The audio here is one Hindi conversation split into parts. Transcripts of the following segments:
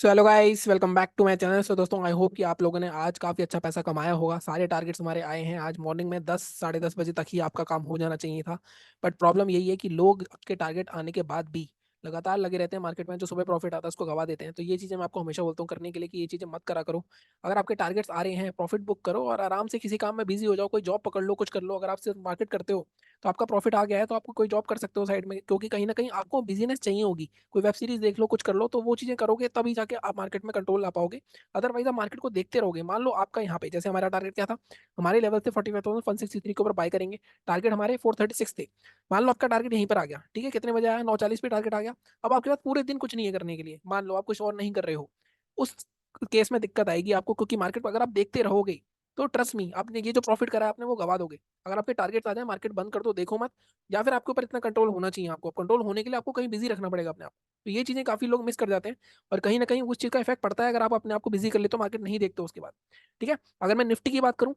So hello guys, welcome back to my channel. So दोस्तों, आई होप कि आप लोगों ने आज काफ़ी अच्छा पैसा कमाया होगा। सारे टारगेट्स हमारे आए हैं। आज मॉर्निंग में 10 साढ़े 10 बजे तक ही आपका काम हो जाना चाहिए था। बट प्रॉब्लम यही है कि लोग आपके टारगेट आने के बाद भी लगातार लगे रहते हैं मार्केट में। जो सुबह प्रॉफिट आता है उसको गवा देते हैं। तो ये चीज़ें मैं आपको हमेशा बोलता हूँ करने के लिए कि ये चीज़ें मत करा करो। अगर आपके टारगेट्स आ रहे हैं, प्रॉफिट बुक करो और आराम से किसी काम में बिजी हो जाओ। कोई जॉब पकड़ लो, कुछ कर लो। अगर आप सिर्फ मार्केट करते हो तो आपका प्रॉफिट आ गया है तो आपको कोई जॉब कर सकते हो साइड में, क्योंकि कहीं ना कहीं आपको बिजीनेस चाहिए होगी। कोई वेब सीरीज देख लो, कुछ कर लो, तो वो चीजें करोगे तभी जाके आप मार्केट में कंट्रोल ला पाओगे। अदरवाइज आप मार्केट को देखते रहोगे। मान लो आपका यहाँ पे, जैसे हमारा टारगेट क्या था, हमारे लेवल से 45,163 के ऊपर बाय करेंगे। टारगेट हमारे 436 थे। मान लो आपका टारगेट यहीं पर आ गया, ठीक है। कितने बजे आया? 9:40 पे टारगेट आ गया। अब आपके पास पूरे दिन कुछ नहीं है करने के लिए। मान लो आप कुछ और नहीं कर रहे हो, उस केस में दिक्कत आएगी आपको, क्योंकि मार्केट पर अगर आप देखते रहोगे तो ट्रस्ट मी, आपने ये जो प्रॉफिट करा है आपने वो गवा दोगे। अगर आपके टारगेट आ जाए, मार्केट बंद कर दो, देखो मत। या फिर आपके ऊपर इतना कंट्रोल होना चाहिए। आपको कंट्रोल होने के लिए आपको कहीं बिजी रखना पड़ेगा अपने आप। तो ये चीजें काफी लोग मिस कर जाते हैं और कहीं ना कहीं उस चीज का इफेक्ट पड़ता है। अगर आप अपने आप को बिजी कर ले तो मार्केट नहीं देखते उसके बाद। ठीक है। अगर मैं निफ्टी की बात करूं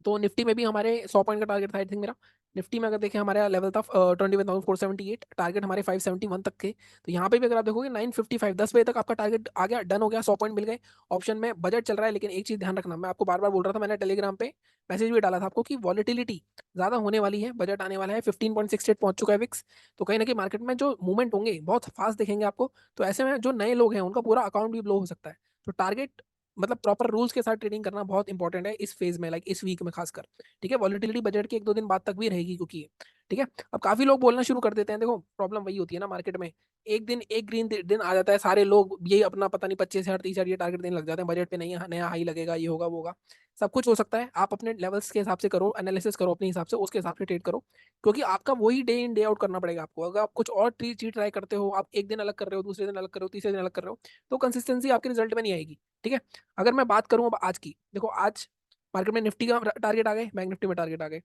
तो निफ्टी में भी हमारे 100 पॉइंट का टारगेट था आई थिंक मेरा। निफ्टी में अगर देखें, हमारा लेवल था 21,478। टारगेट हमारे 571 तक थे। तो यहाँ पे भी अगर आप देखोगे 955, 10 बजे तक आपका टारगेट आ गया, डन हो गया, 100 पॉइंट मिल गए। ऑप्शन में बजट चल रहा है, लेकिन एक चीज ध्यान रखना, मैं आपको बार बार बोल रहा था, मैंने टेलीग्राम पे मैसेज भी डाला था आपको कि वॉलिटिलिटी ज्यादा होने वाली है। बजट आने वाला है, 15.68 पहुंच चुका है विक्स। तो कहीं ना कहीं मार्केट में जो मूवमेंट होंगे बहुत फास्ट दिखेंगे आपको। तो ऐसे में जो नए लोग हैं उनका पूरा अकाउंट भी ब्लो हो सकता है। तो टारगेट मतलब प्रॉपर रूल्स के साथ ट्रेडिंग करना बहुत इंपॉर्टेंट है इस फेज में, लाइक इस वीक में खासकर। ठीक है। वॉलिटिलिटी बजट के 1-2 दिन बाद तक भी रहेगी, क्योंकि ठीक है। अब काफी लोग बोलना शुरू कर देते हैं। देखो प्रॉब्लम वही होती है ना मार्केट में, एक दिन एक ग्रीन दिन आ जाता है, सारे लोग यही अपना पता नहीं 25,000 30,000 ये टारगेट देने लग जाते हैं। बजट पे नहीं, नया हाई लगेगा, ये होगा वो होगा। सब कुछ हो सकता है। आप अपने लेवल्स के हिसाब से करो, एनालिसिस करो अपने हिसाब से, उसके हिसाब से ट्रेड करो। क्योंकि आपका वही डे इन डे आउट करना पड़ेगा आपको। अगर आप कुछ और चीज ट्राई करते हो, आप एक दिन अलग कर रहे हो, दूसरे दिन अलग कर रहे हो, तीसरे दिन अलग कर रहे हो, तो कंसिस्टेंसी आपके रिजल्ट में नहीं आएगी। ठीक है। अगर मैं बात करूं अब आज की, देखो आज मार्केट में निफ्टी का टारगेट आ गए, बैंक निफ्टी में टारगेट आ गए।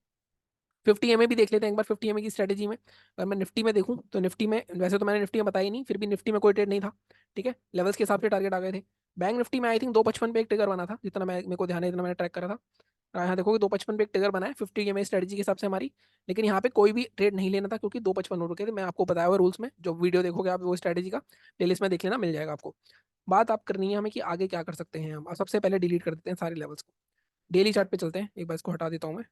50 MA भी देख लेते हैं एक बार, 50 MA की स्ट्रेटेजी में। अगर मैं निफ्टी में देखूं तो निफ्टी में, वैसे तो मैंने निफ्टी में बताया ही नहीं, फिर भी निफ्टी में कोई ट्रेड नहीं था। ठीक है। लेवल्स के हिसाब से टारगेट आ गए थे। बैंक निफ्टी में आई थिंक 255 पे एक ट्रिगर बना था, जितना मैं मेरे को ध्यान है, जितना मैंने ट्रैक करा था। यहाँ देखोगे 255 पे एक ट्रिगर बना है 50 MA स्ट्रेटेजी के हिसाब से हमारी। लेकिन यहाँ पे कोई भी ट्रेड नहीं लेना था, क्योंकि 255 हो रखे थे। मैं आपको बताया हुआ रूल्स में, जो वीडियो देखोगे आप वो स्ट्रेटेजी का प्लेलिस्ट में देख लेना, मिल जाएगा आपको। बात आप करनी है हमें कि आगे क्या कर सकते हैं हम। अब सबसे पहले डिलीट कर देते हैं सारे लेवल्स को। डेली चार्ट पे चलते हैं, एक बार इसको हटा देता हूँ मैं।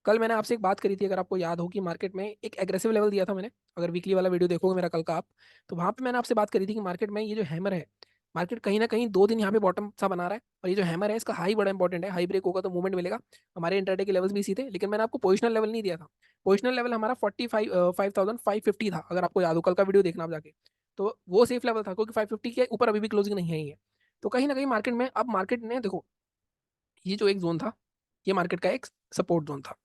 कल मैंने आपसे एक बात करी थी, अगर आपको याद हो, कि मार्केट में एक एग्रेसिव लेवल दिया था मैंने। अगर वीकली वाला वीडियो देखोगे मेरा कल का आप, तो वहां पे मैंने आपसे बात करी थी कि मार्केट में ये जो हैमर है, मार्केट कहीं ना कहीं 2 दिन यहाँ पे बॉटम सा बना रहा है। और ये जो हैमर है इसका हाई बड़ा इंपॉर्टेंट है। हाई ब्रेक होगा तो मूवमेंट मिलेगा। हमारे इंटरडे के लेवल्स भी इसी थे, लेकिन मैंने आपको पोजिशनल लेवल नहीं दिया था। पोजिशनल लेवल हमारा 45,550 था, अगर आपको याद हो, कल का वीडियो देखना आप जाके। तो वो सेफ लेवल था, क्योंकि 550 के ऊपर अभी भी क्लोजिंग नहीं है ये। तो कहीं ना कहीं मार्केट में, अब मार्केट ने देखो, ये जो एक जोन था, ये मार्केट का एक सपोर्ट जोन था।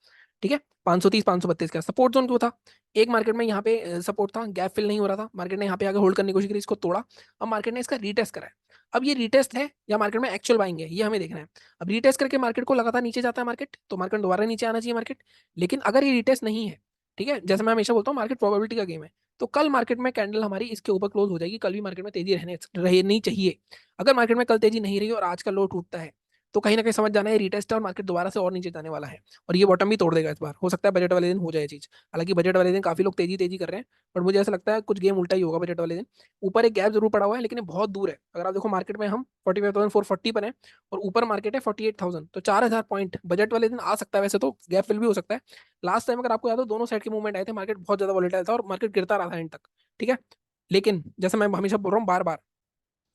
ठीक है। 530 532 का सपोर्ट जोन क्यों था? एक मार्केट में यहाँ पे सपोर्ट था, गैप फिल नहीं हो रहा था, मार्केट ने यहाँ पे आगे होल्ड करने की कोशिश करी, इसको तोड़ा। अब मार्केट ने इसका रीटेस्ट करा है। अब ये रीटेस्ट है या मार्केट में एक्चुअल बाइंग है, ये हमें देखना है। अब रीटेस्ट करके मार्केट को लगातार नीचे जाता है मार्केट, तो मार्केट दोबारा नीचे आना चाहिए मार्केट। लेकिन अगर ये रीटेस्ट नहीं है, ठीक है, जैसे मैं हमेशा बोलता हूँ मार्केट प्रोबेबिलिटी का गेम है, तो कल मार्केट में कैंडल हमारी इसके ऊपर क्लोज हो जाएगी। कल भी मार्केट में तेजी रहनी चाहिए। अगर मार्केट में कल तेजी नहीं रही और आज का लो टूटता है, तो कहीं ना कहीं समझ जाना है रीटेस्ट है और मार्केट दोबारा से और नीचे जाने वाला है। और ये बॉटम भी तोड़ देगा इस बार। हो सकता है बजट वाले दिन हो जाए चीज। हालांकि बजट वाले दिन काफी लोग तेजी तेजी कर रहे हैं, बट मुझे ऐसा लगता है कुछ गेम उल्टा ही होगा बजट वाले दिन। ऊपर एक गैप जरूर पड़ा हुआ है, लेकिन ये बहुत दूर है। अगर आप देखो मार्केट में हम 45,440 पर है, और ऊपर मार्केट है 48,000, तो 4,000 पॉइंट बजट वाले दिन आ सकता है। वैसे तो गैप फिल भी हो सकता है। लास्ट टाइम अगर आपको याद हो, दोनों साइड के मूवमेंट आए थे, मार्केट बहुत ज्यादा वॉलेटाइल था और मार्केट गिरता रहा था एंड तक। ठीक है। लेकिन जैसे मैं हमेशा बोल रहा हूँ बार बार,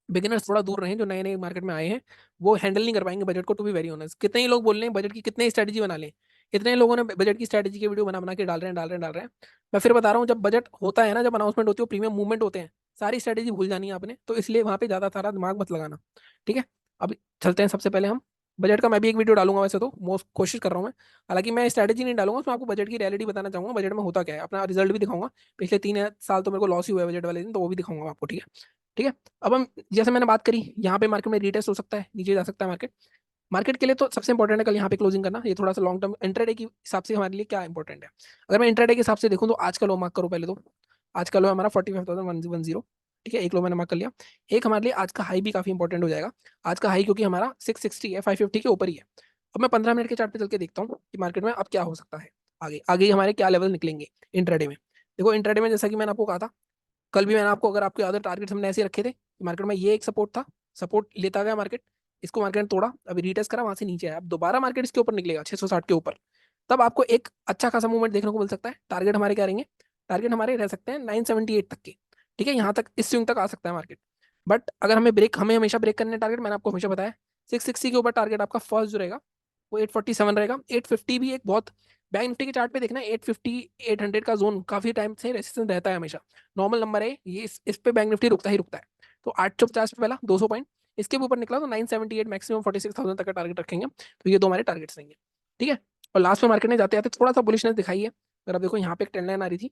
बिगिनर्स थोड़ा दूर रहे, जो नए नए मार्केट में आए हैं वो हैंडल नहीं कर पाएंगे बजट को। टू बी वेरी ऑनेस्ट, कितने ही लोग बोल रहे हैं बजट की कितने स्ट्रेटेजी बना लें। इतने लोगों ने बजट की स्ट्रेटेजी के वीडियो बना बना के डाल रहे हैं, डाल रहे हैं, डाल रहे हैं। मैं फिर बता रहा हूँ, जब बजट होता है ना, जब अनाउंसमेंट होती है, प्रीमियम मूवमेंट होते हैं, सारी स्ट्रेटेजी भूल जानी है आपने। तो इसलिए वहां पे ज्यादा सारा दिमाग मत लगाना। ठीक है। अब चलते हैं सबसे पहले हम बजट का। मैं भी एक वीडियो डालूंगा वैसे तो, मोस्ट कोशिश कर रहा हूँ मैं। हालांकि मैं स्ट्रेटेजी नहीं डालूंगा, उसमें आपको बजट की रियलिटी बताना चाहूंगा, बजट में होता क्या है, अपना रिजल्ट भी दिखाऊंगा। पिछले 3 साल तो मेरे को लॉस ही हुआ है बजट वाले दिन, तो वो भी दिखाऊंगा आपको। ठीक है। ठीक है। अब हम, जैसे मैंने बात करी, यहाँ पे मार्केट में रीटेस्ट हो सकता है, नीचे जा सकता है मार्केट। मार्केट के लिए तो सबसे इंपॉर्टेंट है कल यहाँ पे क्लोजिंग करना। ये थोड़ा सा लॉन्ग टर्म इंट्राडे के हिसाब से हमारे लिए क्या इंपॉर्टेंट है। अगर मैं इंट्राडे के हिसाब से देखूँ तो आज का लो मार्क करो पहले तो। आज का लो है हमारा 45,110। ठीक है, एक लो मैंने मार्क कर लिया। एक हमारे लिए आज का हाई भी काफी इंपॉर्टेंट हो जाएगा। आज का हाई क्योंकि हमारा 660 है, 550 के ऊपर ही है। अब मैं 15 मिनट के चार्ट पे चल के देखता हूँ कि मार्केट में अब क्या हो सकता है। आगे आगे हमारे क्या लेवल निकलेंगे इंट्राडे में। देखो इंट्राडे में, जैसा कि मैंने आपको कहा था, कल भी मैंने आपको, अगर आपके अदर टारगेट्स हमने ऐसे रखे थे, मार्केट में ये एक सपोर्ट था, सपोर्ट लेता गया मार्केट, इसको मार्केट ने तोड़ा, अभी रीटेस्ट करा, वहां से नीचे आया, अब दोबारा मार्केट इसके ऊपर निकलेगा 660 के ऊपर, तब आपको एक अच्छा खासा मूवमेंट देखने को मिल सकता है। टारगेट हमारे क्या रहेंगे, टारगेट हमारे रह सकते हैं 978 तक के, ठीक है, यहाँ तक इस स्विंग तक आ सकता है मार्केट। बट अगर हमें हमेशा ब्रेक करने टारगेट, मैंने आपको हमेशा बताया 660 के ऊपर टारगेट आपका फर्स्ट जो रहेगा वो 847 रहेगा। 850 भी एक बहुत, बैंक निफ्टी के चार्ट पे देखना 850 800 का जोन काफी टाइम से रेजिस्टेंस रहता है हमेशा, नॉर्मल नंबर है ये, इस पे बैंक निफ्टी रुकता ही रुकता है। तो 850 पे पहला 200 पॉइंट, इसके भी ऊपर निकला तो 978 मैक्सिमम 46,000 तक का टारगेट रखेंगे, तो ये दो हमारे टारगेट्स रहेंगे, ठीक है। और लास्ट में मार्केट ने जाते जाते थोड़ा सा बुलिशनेस दिखाई है, अगर आप देखो यहाँ पे एक ट्रेंड लाइन आ रही थी,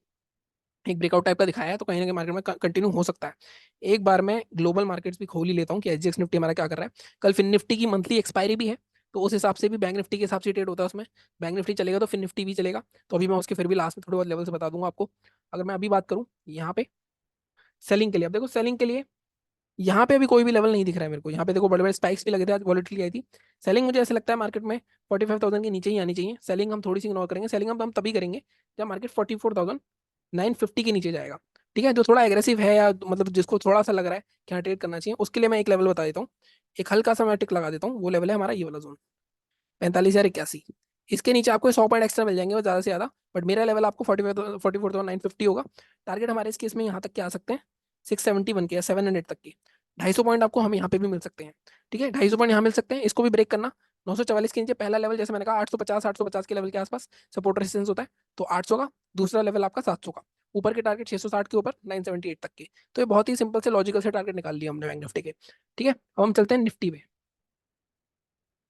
एक ब्रेकआउट टाइप का दिखाया है, तो कहीं ना कहीं मार्केट में कंटिन्यू हो सकता है। एक बार मैं ग्लोबल मार्केट्स भी खोल ही लेता हूँ कि एसजीएक्स निफ्टी हमारा क्या कर रहा है। कल फिन निफ्टी की मंथली एक्सपायरी भी है, तो उस हिसाब से भी बैंक निफ्टी के हिसाब से ट्रेड होता है उसमें, बैंक निफ्टी चलेगा तो फिन निफ्टी भी चलेगा। तो अभी मैं उसके फिर भी लास्ट में थोड़ी बहुत लेवल से बता दूंगा आपको। अगर मैं अभी बात करूँ यहाँ पे सेलिंग के लिए, अब देखो सेलिंग के लिए यहाँ पे अभी कोई भी लेवल नहीं दिख रहा है मेरे को, यहाँ पे देखो बड़े बड़े स्पाइक्स भी लगे थे, आज वॉलेटिलिटी आई थी। सेलिंग मुझे ऐसा लगता है मार्केट में 45,000 के नीचे ही आनी चाहिए, सेलिंग हम थोड़ी सी इग्नोर करेंगे, सेलिंग हम तभी करेंगे जब मार्केट 44,950 के नीचे जाएगा, ठीक है। जो थोड़ा एग्रेसिव है या मतलब जिसको थोड़ा सा लग रहा है कि हाँ ट्रेड करना चाहिए, उसके लिए मैं एक लेवल बता देता हूँ, एक हल्का सा मैं टिक लगा देता हूँ, वो लेवल है हमारा ये वाला जोन 45,081। इसके नीचे आपको 100 पॉइंट एक्स्ट्रा मिल जाएंगे और ज्यादा से ज्यादा, बट मेरा लेवल आपको 44,950 होगा। टारगेट हमारे इस केस में यहाँ तक के आ सकते हैं 671 के या 700 तक के, 250 पॉइंट आपको हम यहाँ पे भी मिल सकते हैं, ठीक है, 250 पॉइंट यहाँ मिल सकते हैं, इसको भी ब्रेक करना। 944 के नीचे पहला लेवल जैसे मैंने कहा 850 के लेवल के आसपास सपोर्ट रेजिस्टेंस होता है, तो 800 का, दूसरा लेवल आपका 700 का, ऊपर के टारगेट 660 के ऊपर 978 तक के। तो ये बहुत ही सिंपल से लॉजिकल से टारगेट निकाल लिया हमने बैंक निफ्टी के, ठीक है। अब हम चलते हैं निफ्टी में।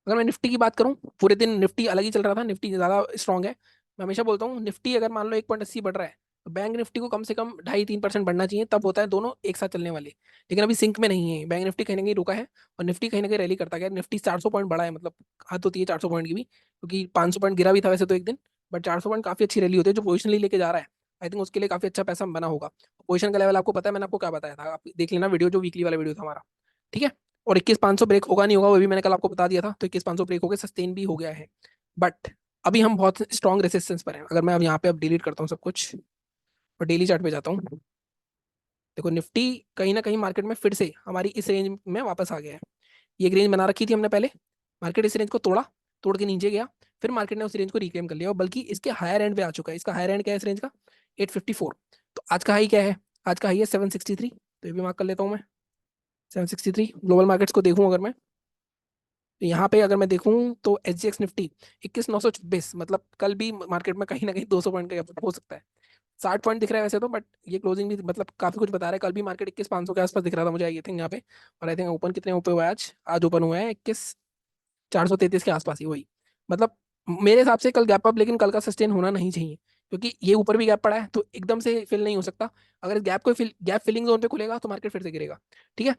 अगर मैं निफ्टी की बात करूं, पूरे दिन निफ्टी अलग ही चल रहा था, निफ्टी ज्यादा स्ट्रांग है। मैं हमेशा बोलता हूँ निफ्टी अगर मान लो 1.80 बढ़ रहा है, तो बैंक निफ्टी को कम से कम 2.5-3% बढ़ना चाहिए, तब होता है दोनों एक साथ चलने वाले। लेकिन अभी सिंक में नहीं है, बैंक निफ्टी कहीं ना कहीं रुका है और निफ्टी कहीं ना कहीं रैली करता गया। निफ्टी 400 पॉइंट बढ़ा है, मतलब हद होती है 400 पॉइंट की भी, क्योंकि 500 पॉइंट गिरा भी था वैसे तो एक दिन, बट 400 पॉइंट काफी अच्छी रैली होती है। जो पोजिशनली लेके जा रहा है, आई थिंक उसके लिए काफी अच्छा पैसा बना होगा। पोजिशन का लेवल आपको पता है, मैंने आपको क्या बताया था, आप देख लेना वीडियो, जो वीकली वाला वीडियो था हमारा, ठीक है। और 21,500 ब्रेक होगा नहीं होगा वो भी मैंने कल आपको बता दिया था, तो 21,500 ब्रेक हो गए, सस्टेन भी हो गया है। बट अभी हम बहुत स्ट्रॉन्ग रेसिस्टेंस पर हैं। अगर मैं अब यहाँ पे अब डिलीट करता हूँ सब कुछ और डेली चार्ट पे जाता हूँ, देखो निफ्टी कहीं ना कहीं मार्केट में फिर से हमारी इस रेंज में वापस आ गया है। ये एक रेंज बना रखी थी हमने पहले, मार्केट इस रेंज को तोड़ा, तोड़ के नीचे गया, फिर मार्केट ने उस रेंज को रिक्लेम कर लिया, और बल्कि इसके हायर एंड पे आ चुका है। इसका हायर एंड क्या है इस रेंज का, 854। तो आज का हाई क्या है, आज का हाई है 763, तो ये भी मार्क कर लेता हूँ मैं, 763। ग्लोबल मार्केट्स को देखूँ अगर मैं, तो यहाँ पे अगर मैं देखूं तो एच जी एक्स निफ्टी 21,926, मतलब कल भी मार्केट में कहीं ना कहीं 200 पॉइंट का gap हो सकता है। 60 पॉइंट दिख रहा है वैसे तो, बट ये क्लोजिंग भी मतलब काफी कुछ बता रहा है। कल भी मार्केट 21,500 के आसपास दिख रहा था मुझे, आई थिंक यहाँ पे, और आई थिंक ओपन कितने ऊपर हुआ है आज, आज ओपन हुआ है 21,433 के आसपास ही, वही मतलब मेरे हिसाब से कल गैप अप, लेकिन कल का सस्टेन होना नहीं चाहिए, क्योंकि ये ऊपर भी गैप पड़ा है तो एकदम से फिल नहीं हो सकता। अगर इस गैप को गैप फिलिंग जोन पे खुलेगा तो मार्केट फिर से गिरेगा, ठीक है।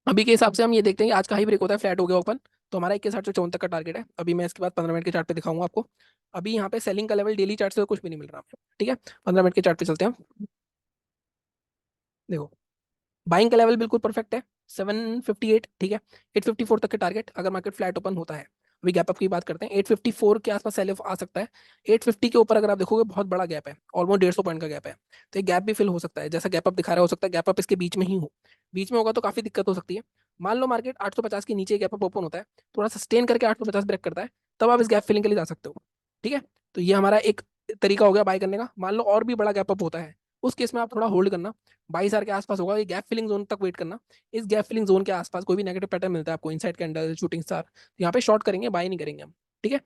अभी के हिसाब से हम ये देखते हैं कि आज का हाई ब्रेक होता है, फ्लैट हो गया ओपन, तो हमारा 21,854 तक का टारगेट है। अभी मैं इसके बाद 15 मिनट के चार्ट पे दिखाऊंगा आपको। अभी यहाँ पे सेलिंग का लेवल डेली चार्ट से तो कुछ भी नहीं मिल रहा हमें, ठीक है। 15 मिनट के चार्ट पे चलते हैं हम। देखो बाइंग का लेवल बिल्कुल परफेक्ट है, 758, ठीक है। 854 तक के टारगेट अगर मार्केट फ्लैट ओपन होता है। अभी गैप अप की बात करते हैं, 854 के आसपास सेल ऑफ आ सकता है। 850 के ऊपर अगर आप देखोगे बहुत बड़ा गैप है, ऑलमोस्ट 150 पॉइंट का गैप है, तो ये गैप भी फिल हो सकता है। जैसा गैप अप दिखा रहा है, हो सकता है गैप अप इसके बीच में ही हो, बीच में होगा तो काफी दिक्कत हो सकती है। मान लो मार्केट 850 के नीचे गैप अप ओपन होता है, थोड़ा सस्टेन करके 850 ब्रेक करता है, तब आप इस गैप फिलिंग के लिए जा सकते हो, ठीक है। तो ये हमारा एक तरीका हो गया बाय करने का। मान लो और भी बड़ा गैप अप होता है, उस केस में आप थोड़ा होल्ड करना, 22,000 के आसपास होगा, ये गैप फिलिंग जोन तक वेट करना। इस गैप फिलिंग जोन के आसपास कोई भी नेगेटिव पैटर्न मिलता है आपको, इनसाइड कैंडल, शूटिंग स्टार, तो यहाँ पे शॉर्ट करेंगे, बाय नहीं करेंगे हम, ठीक है।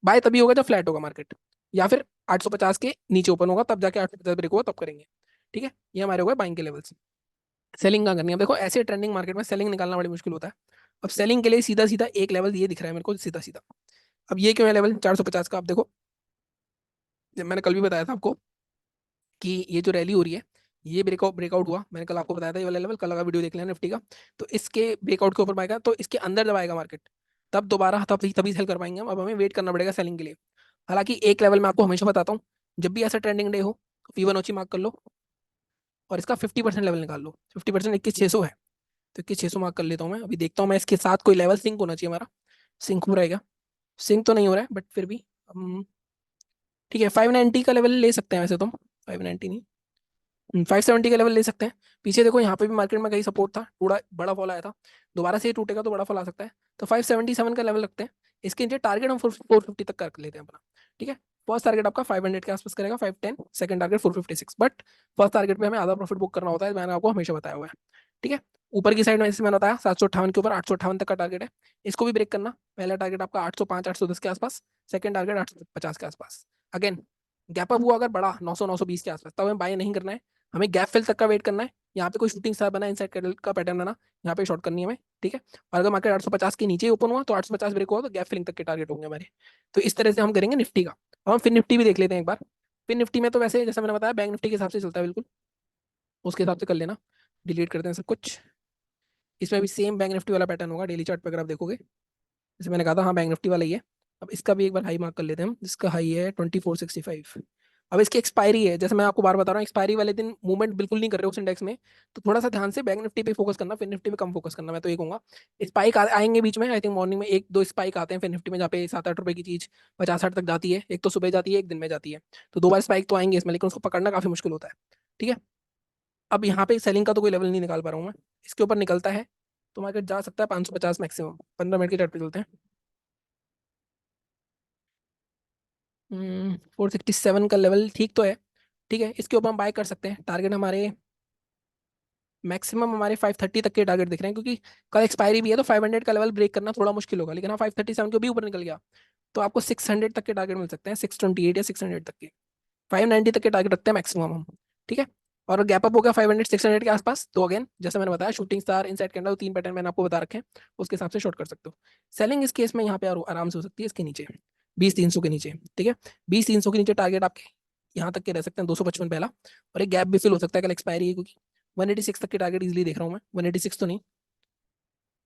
बाय तभी होगा जब फ्लैट होगा मार्केट, या फिर 850 के नीचे ओपन होगा, तब जाके 850 ब्रेक होगा तब करेंगे, ठीक है। ये हमारे हो गए बाइंग के लेवल्स। सेलिंग कहाँ करनी है, देखो ऐसे ट्रेंडिंग मार्केट में सेलिंग निकालना बड़ी मुश्किल होता है। अब सेलिंग के लिए सीधा सीधा एक लेवल ये दिख रहा है मेरे को, सीधा सीधा। अब ये क्यों है लेवल 450 का, आप देखो, जब मैंने कल भी बताया था आपको कि ये जो रैली हो रही है, ये ब्रेकआउट ब्रेकआउट हुआ, मैंने कल आपको बताया था ये वाला लेवल, कल का वीडियो देख लेना निफ्टी का। तो इसके ब्रेकआउट के ऊपर आएगा, तो इसके अंदर जब आएगा मार्केट, तब दोबारा तभी तभी सेल कर पाएंगे हम। अब हमें वेट करना पड़ेगा सेलिंग के लिए। हालांकि एक लेवल मैं आपको हमेशा बताता हूँ, जब भी ऐसा ट्रेंडिंग डे हो, फिबोनाची मार्क कर लो और इसका 50% लेवल निकाल लो। 50% 21,600 है, तो 21,600 मार्क कर लेता हूँ मैं। अभी देखता हूँ मैं इसके साथ कोई लेवल सिंक होना चाहिए हमारा, सिंक हो रहेगा, सिंक तो नहीं हो रहा है बट फिर भी ठीक है। 590 का लेवल ले सकते हैं वैसे तो हम, 590 नहीं, 570 का लेवल ले सकते हैं। पीछे देखो यहाँ पे भी मार्केट में कहीं सपोर्ट था, थोड़ा बड़ा फॉल आया था, दोबारा से ये टूटेगा तो बड़ा फॉल आ सकता है। तो 577 का लेवल रखते हैं। इसके नीचे टारगेट हम 450 तक कर लेते हैं अपना। ठीक है। फर्स्ट टारगेट आपका 500 के आसपास करेगा, 510। Second target 456, but first target पे हमें आधा प्रॉफिट बुक करना होता है, मैंने आपको हमेशा बताया हुआ है। ठीक है। ऊपर की साइड में जैसे मैंने बताया 758 के ऊपर 858 तक का टारगेट है, इसको भी ब्रेक करना। पहला टारगेट आपका 805 810 के आसपास, सेकंड टारगेट 850 के आसपास। अगेन गैप अप हुआ अगर बड़ा 900 920 के आसपास, तब हमें बाय नहीं करना है, हमें गैप फिल तक का वेट करना है। यहाँ पे कोई शूटिंग स्टार बना, इनसाइड कैंडल का पैटर्न बना, यहाँ पे शॉर्ट करनी है हमें। ठीक है। और अगर मार्केट 850 के नीचे ओपन हुआ तो 850 ब्रेक हुआ तो गैप फिलिंग तक के टारगेट होंगे हमारे। तो इस तरह से हम करेंगे निफ्टी का। अब हम फिर निफ्टी भी देख लेते हैं एक बार। फिर निफ्टी में तो वैसे जैसे मैंने बताया बैंक निफ्टी के हिसाब से चलता है बिल्कुल, उसके हिसाब से कर लेना। डिलीट करते हैं सब कुछ। इसमें भी सेम बैंक निफ्टी वाला पैटर्न होगा डेली चार्ट पर अगर आप देखोगे, जैसे मैंने कहा था, हाँ बैंक निफ्टी वाला ही है। अब इसका भी एक बार हाई मार्क कर लेते हैं हम, जिसका हाई है 2465। अब इसकी एक्सपायरी है, जैसे मैं आपको बार बता रहा हूँ, एक्सपायरी वाले दिन मूवमेंट बिल्कुल नहीं कर रहे उस इंडेक्स में, तो थोड़ा सा ध्यान से बैंक निफ्टी पे फोकस करना, फिर निफ्टी में कम फोकस करना। मैं तो ये कहूंगा स्पाइक आएंगे बीच में, आई थिंक मॉर्निंग में एक दो स्पाइक आते हैं फिर निफ्टी में, जहाँ पे 7 8 रुपए की चीज 50 60 तक जाती है। एक तो सुबह जाती है, एक दिन में जाती है। तो दो बार स्पाइक तो आएंगे इसमें, लेकिन उसको पकड़ना काफी मुश्किल होता है। ठीक है। अब यहाँ पे सेलिंग का तो कोई लेवल नहीं निकाल पा रहा हूँ मैं, इसके ऊपर निकलता है तो मार्केट जा सकता है 550 मैक्सिमम। 15 मिनट के चार्ट पे चलते हैं। 467 का लेवल ठीक तो है। ठीक है, इसके ऊपर हम बाय कर सकते हैं। टारगेट हमारे मैक्सिमम हमारे 530 तक के टारगेट दिख रहे हैं, क्योंकि कल एक्सपायरी भी है, तो 500 का लेवल ब्रेक करना थोड़ा मुश्किल होगा। लेकिन हाँ 537 के भी ऊपर निकल गया तो आपको 600 तक के टारगेट मिल सकते हैं, 628 या 600 तक के। 590 तक के टारगेट रखते हैं मैक्सिमम हम। ठीक है। और गैप अप हो गया 500 600 के आसपास, तो अगेन जैसे मैंने बताया शूटिंग स्टार इनसाइड कैंडल, तीन पैटर्न मैंने आपको बता रखे हैं, उसके हिसाब से शॉर्ट कर सकते हो। सेलिंग इस केस में यहाँ पे आराम से हो सकती है इसके नीचे, 20 300 के नीचे। ठीक है। 20 300 के नीचे टारगेट आपके यहाँ तक के रह सकते हैं, 255 पहला। और एक गैप भी फिल हो सकता है कल एक्सपायरी है, क्योंकि 186 तक के टारगेट इजीली देख रहा हूँ मैं, 186 तो नहीं,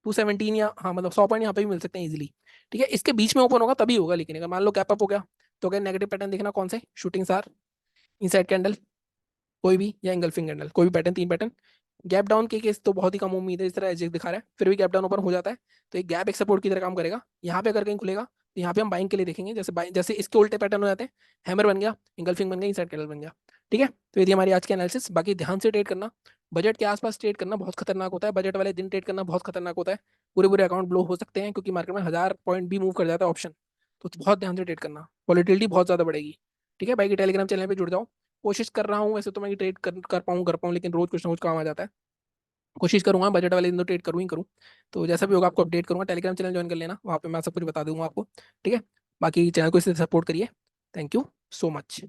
217 या हाँ मतलब 100 पॉइंट यहाँ पे भी मिल सकते हैं इजीली। ठीक है। इसके बीच में ओपन होगा तभी होगा, लेकिन अगर मान लो गैप अप हो गया तो अगर नेगेटिव पैटर्न देखना कौन से, शूटिंग स्टार इनसाइड कैंडल कोई भी, या इंगल्फिंग कैंडल कोई भी पैटर्न, तीन पैटर्न। गैप डाउन के केस तो बहुत ही कम उम्मीद है, इस तरह एजेक्स दिखा रहा है, फिर भी गैप डाउन ओपन हो जाता है तो एक गैप एक सपोर्ट की तरह काम करेगा। यहाँ पे अगर कहीं खुलेगा तो यहाँ पे हम बाइंग के लिए देखेंगे, जैसे जैसे इसके उल्टे पैटर्न हो जाते हैं, हैमर बन गया, इंगल्फिंग बन गया, इनसाइड कैंडल बन गया। ठीक है। तो ये थी हमारी आज की एनालिसिस। बाकी ध्यान से ट्रेड करना, बजट के आसपास ट्रेड करना बहुत खतरनाक होता है, बजट वाले दिन ट्रेड करना बहुत खतरनाक होता है। पूरे पूरे अकाउंट ब्लो हो सकते हैं, क्योंकि मार्केट में 1000 पॉइंट भी मूव कर जाता है ऑप्शन। तो बहुत ध्यान से ट्रेड करना, वॉलेटिलिटी बहुत ज्यादा बढ़ेगी। ठीक है। बाकी टेलीग्राम चैनल पे जुड़ जाओ। कोशिश कर रहा हूँ वैसे तो मैं ट्रेड कर पाऊँ, लेकिन रोज कुछ ना कुछ काम आ जाता है। कोशिश करूंगा बजट वाले दिन तो ट्रेड करूँ ही करूँ। तो जैसा भी होगा आपको अपडेट करूंगा, टेलीग्राम चैनल ज्वाइन कर लेना, वहाँ पे मैं सब कुछ बता दूंगा आपको। ठीक है। बाकी चैनल को इससे सपोर्ट करिए। Thank you so much.